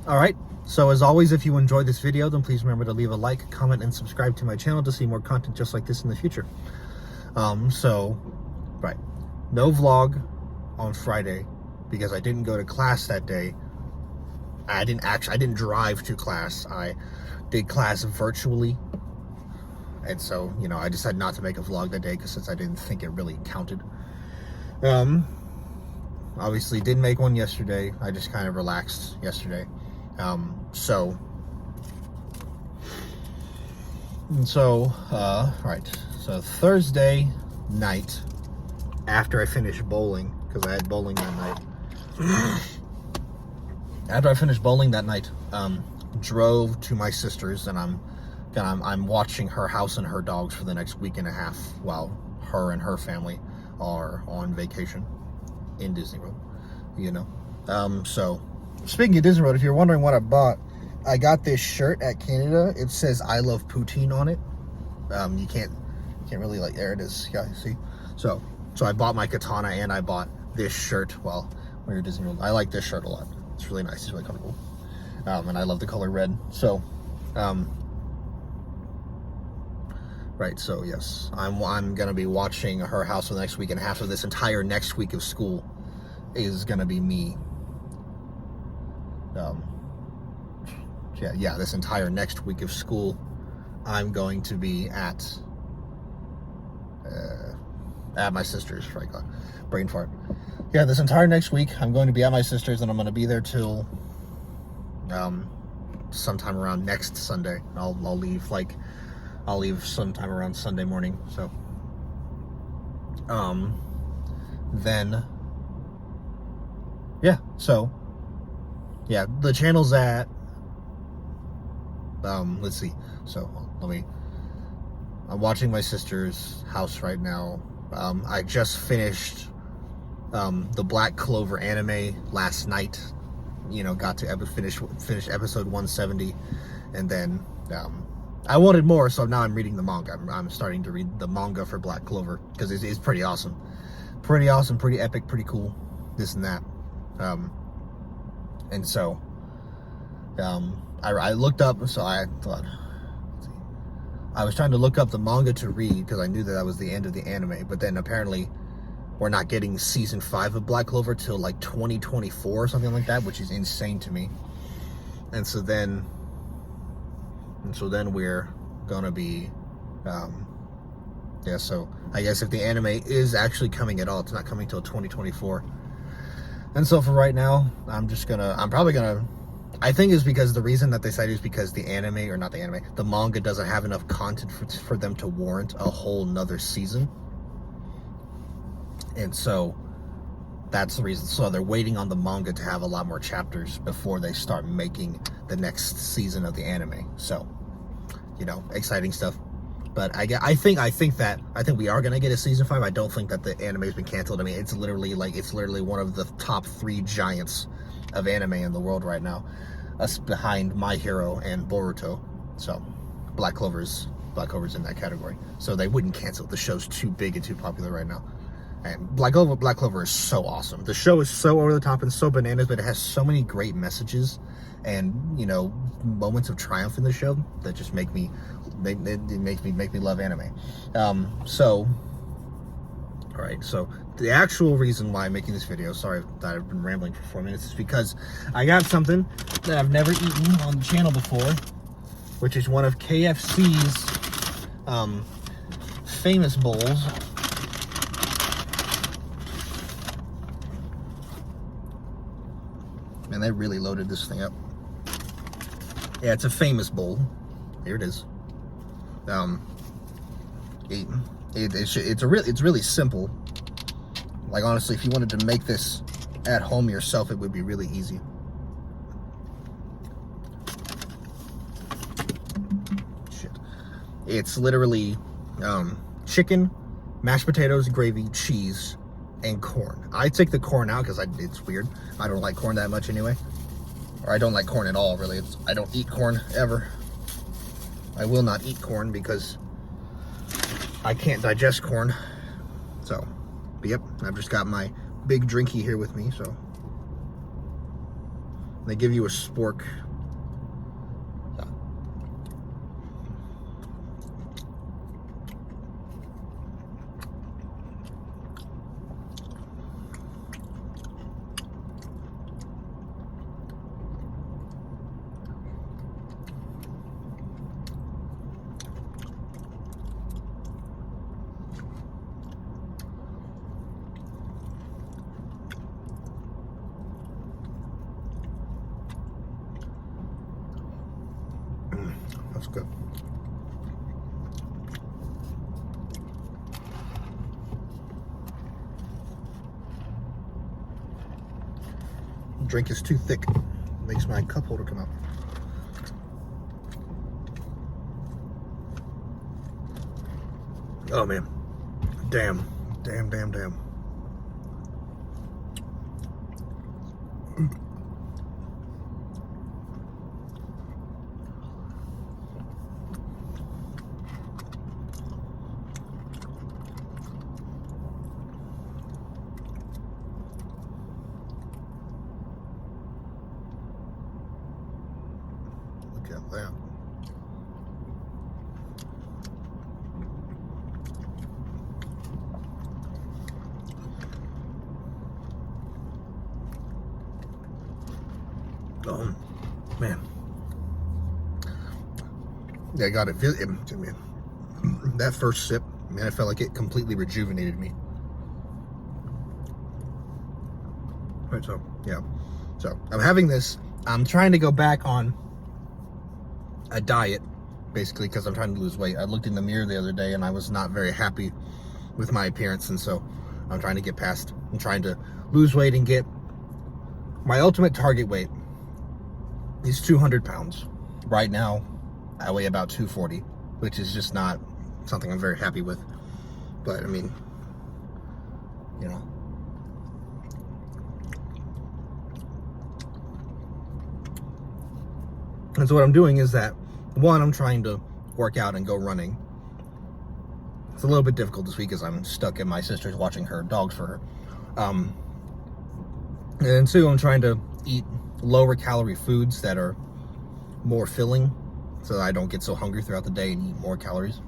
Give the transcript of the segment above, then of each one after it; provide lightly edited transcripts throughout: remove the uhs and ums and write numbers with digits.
All right. So as always, if you enjoyed this video, then please remember to leave a like, comment, and subscribe to my channel to see more content just like this in the future. Right. No vlog on Friday because I didn't go to class that day. I didn't drive to class. I did class virtually. And so, you know, I decided not to make a vlog that day since I didn't think it really counted. Obviously didn't make one yesterday. I just kind of relaxed yesterday. Right. So Thursday night, after I finished bowling, because I had bowling that night. After I finished bowling that night, drove to my sister's, and I'm watching her house and her dogs for the next week and a half while her and her family are on vacation in Disney World, you know. So speaking of Disney World, if you're wondering what I bought, I got this shirt at Canada. It says "I love poutine" on it. You can't really, like, there it is. Yeah, you see. So I bought my katana and I bought this shirt while we were at Disney World. I like this shirt a lot. It's really nice. It's really comfortable. And I love the color red. So, right. So yes, I'm gonna be watching her house for the next week and a half. So this entire next week of school is gonna be me. This entire next week of school, I'm going to be at my sister's. Right, brain fart. Yeah, this entire next week, I'm going to be at my sister's, and I'm going to be there till sometime around next Sunday. I'll leave sometime around Sunday morning. So then the channel's at let's see. So I'm watching my sister's house right now. I just finished the Black Clover anime last night. You know, got to finish episode 170, and then I wanted more, so now I'm reading the manga. I'm starting to read the manga for Black Clover because it's pretty awesome, pretty epic, pretty cool, this and that. And so I looked up, so I thought, I was trying to look up the manga to read because I knew that was the end of the anime, but then apparently we're not getting season 5 of Black Clover till like 2024 or something like that, which is insane to me. And so then we're gonna be so I guess if the anime is actually coming at all, it's not coming till 2024. And so for right now, I think it's because the reason that they decided is because the manga doesn't have enough content for them to warrant a whole nother season. And so that's the reason. So they're waiting on the manga to have a lot more chapters before they start making the next season of the anime. So, you know, exciting stuff. But I think we are gonna get a season 5. I don't think that the anime's been canceled. I mean, it's literally one of the top 3 giants of anime in the world right now, us behind My Hero and Boruto. So Black Clover's in that category. So they wouldn't cancel. The show's too big and too popular right now. And Black Clover is so awesome. The show is so over the top and so bananas, but it has so many great messages and, you know, moments of triumph in the show that just make me love anime. All right, so the actual reason why I'm making this video, sorry that I've been rambling for 4 minutes, is because I got something that I've never eaten on the channel before, which is one of KFC's famous bowls. Man, they really loaded this thing up. Yeah, it's a famous bowl. Here it is. It's really simple. Like, honestly, if you wanted to make this at home yourself, it would be really easy. Shit. It's literally chicken, mashed potatoes, gravy, cheese, and corn. I take the corn out because it's weird. I don't like corn that much anyway. Or I don't like corn at all, really. I don't eat corn ever. I will not eat corn because I can't digest corn. So, but yep, I've just got my big drinky here with me, so They give you a spork. Yeah. That's good. Drink is too thick. Makes my cup holder come out. Oh man. Damn. Look at that. Oh man. Yeah, I got it. That first sip, man, I felt like it completely rejuvenated me. Right, so yeah. So I'm having this. I'm trying to go back on a diet, basically, because I'm trying to lose weight. I looked in the mirror the other day and I was not very happy with my appearance, and so I'm trying to get past. I'm trying to lose weight and get my ultimate target weight is 200 pounds. Right now, I weigh about 240, which is just not something I'm very happy with. But I mean, you know. And so what I'm doing is that, one, I'm trying to work out and go running. It's a little bit difficult this week as I'm stuck at my sister's watching her dogs for her. And two, I'm trying to eat lower calorie foods that are more filling so that I don't get so hungry throughout the day and eat more calories.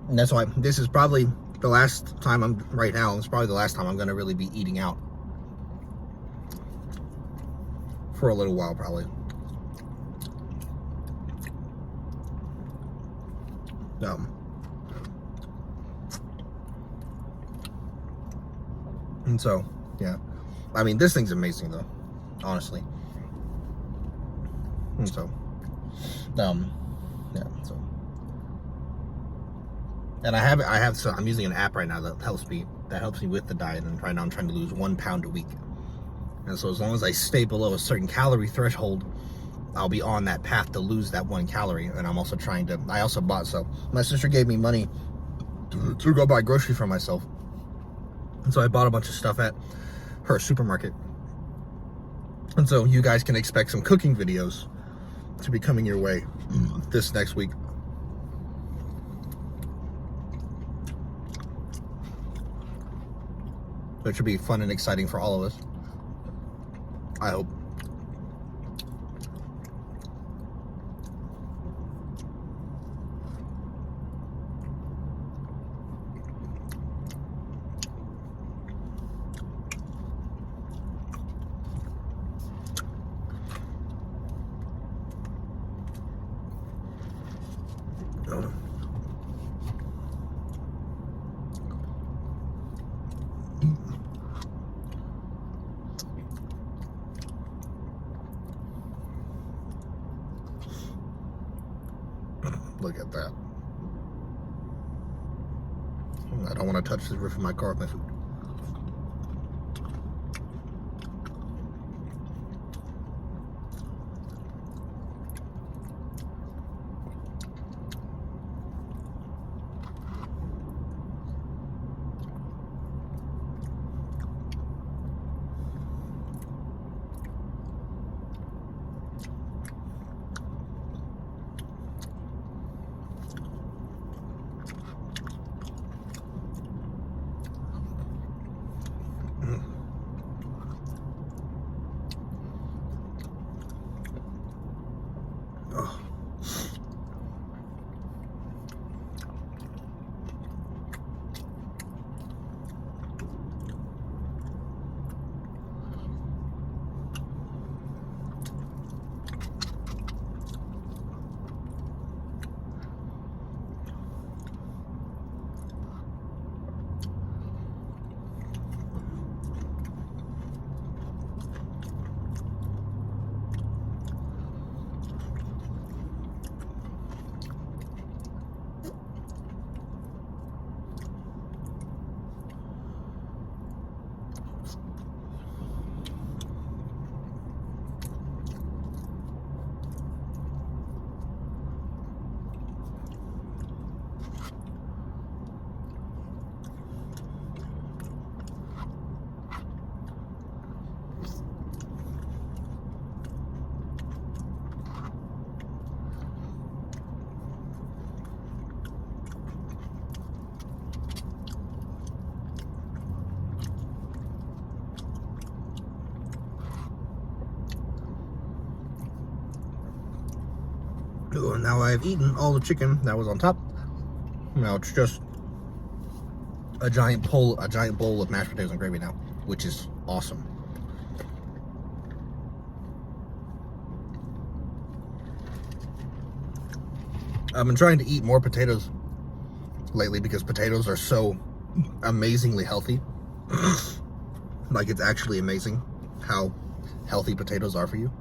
And that's why this is probably the last time it's probably the last time I'm going to really be eating out for a little while, probably. And so, yeah. I mean, this thing's amazing, though, honestly. And so, yeah. So, and I'm using an app right now that helps me with the diet. And right now, I'm trying to lose 1 pound a week. And so, as long as I stay below a certain calorie threshold, I'll be on that path to lose that 1 calorie. And I'm also my sister gave me money to go buy groceries for myself. And so I bought a bunch of stuff at her supermarket. And so you guys can expect some cooking videos to be coming your way this next week. Which should be fun and exciting for all of us, I hope. Look at that. I don't want to touch the roof of my car with my food. Ooh, and now I've eaten all the chicken that was on top. Now it's just a giant bowl of mashed potatoes and gravy now, which is awesome. I've been trying to eat more potatoes lately because potatoes are so amazingly healthy. Like, it's actually amazing how healthy potatoes are for you.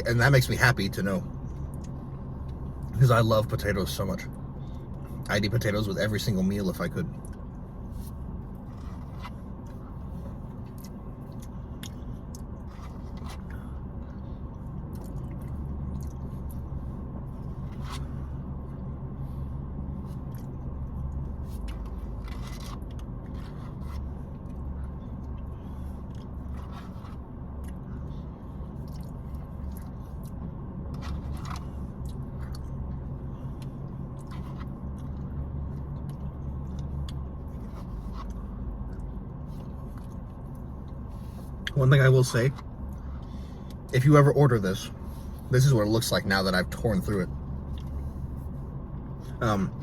And that makes me happy to know, because I love potatoes so much. I'd eat potatoes with every single meal if I could. One thing I will say, if you ever order this, this is what it looks like now that I've torn through it.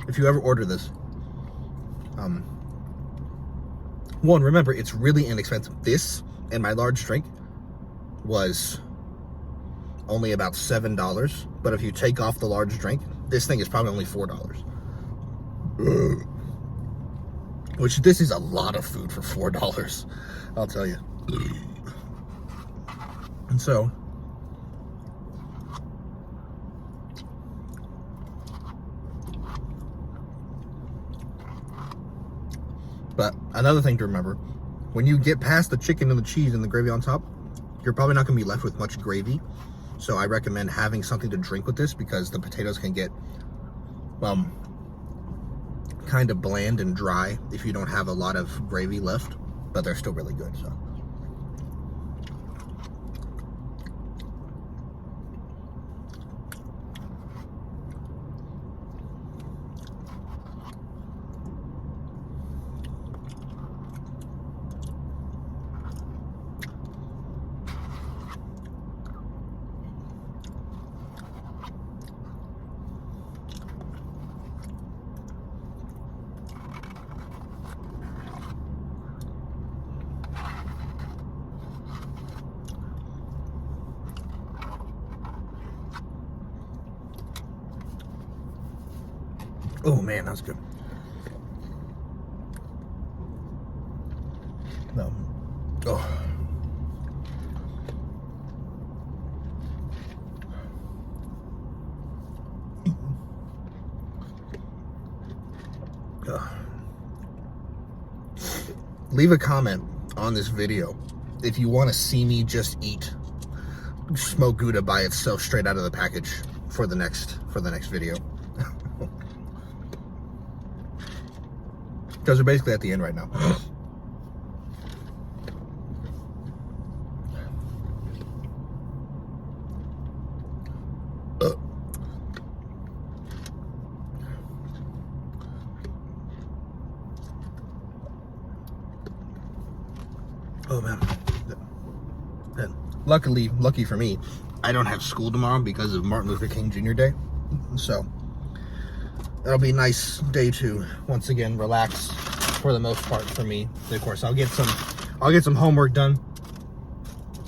If you ever order this, one, remember, it's really inexpensive. This and my large drink was only about $7, but if you take off the large drink, this thing is probably only $4. Which, this is a lot of food for $4, I'll tell you. And so, but another thing to remember, when you get past the chicken and the cheese and the gravy on top, you're probably not going to be left with much gravy. So I recommend having something to drink with this, because the potatoes can get kind of bland and dry if you don't have a lot of gravy left, but they're still really good. So. Oh man, that's good. No. Oh. Leave a comment on this video if you want to see me just eat smoked Gouda by itself straight out of the package for the next video. Because we're basically at the end right now. Oh man. And lucky for me, I don't have school tomorrow because of Martin Luther King Jr. Day. So that'll be a nice day to once again relax for the most part for me. And of course, I'll get some homework done.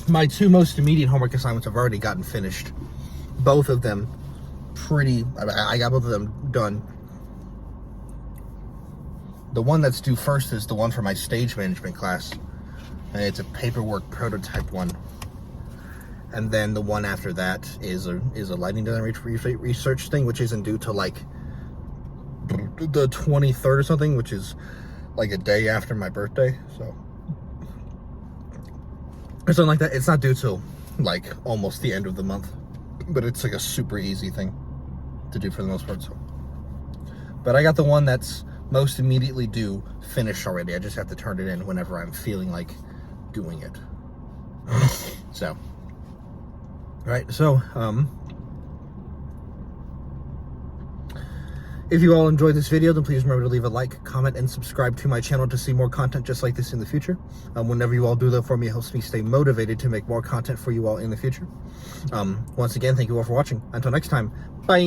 My two most immediate homework assignments have already gotten finished. Both of them I got both of them done. The one that's due first is the one for my stage management class. And it's a paperwork prototype one. And then the one after that is a lighting design research thing, which isn't due till like the 23rd or something, which is like a day after my birthday. So or something like that. It's not due till like almost the end of the month, but it's like a super easy thing to do for the most part. So, but I got the one that's most immediately due finished already. I just have to turn it in whenever I'm feeling like doing it. So Right, so if you all enjoyed this video, then please remember to leave a like, comment, and subscribe to my channel to see more content just like this in the future. Whenever you all do that for me, it helps me stay motivated to make more content for you all in the future. Once again, thank you all for watching. Until next time, bye!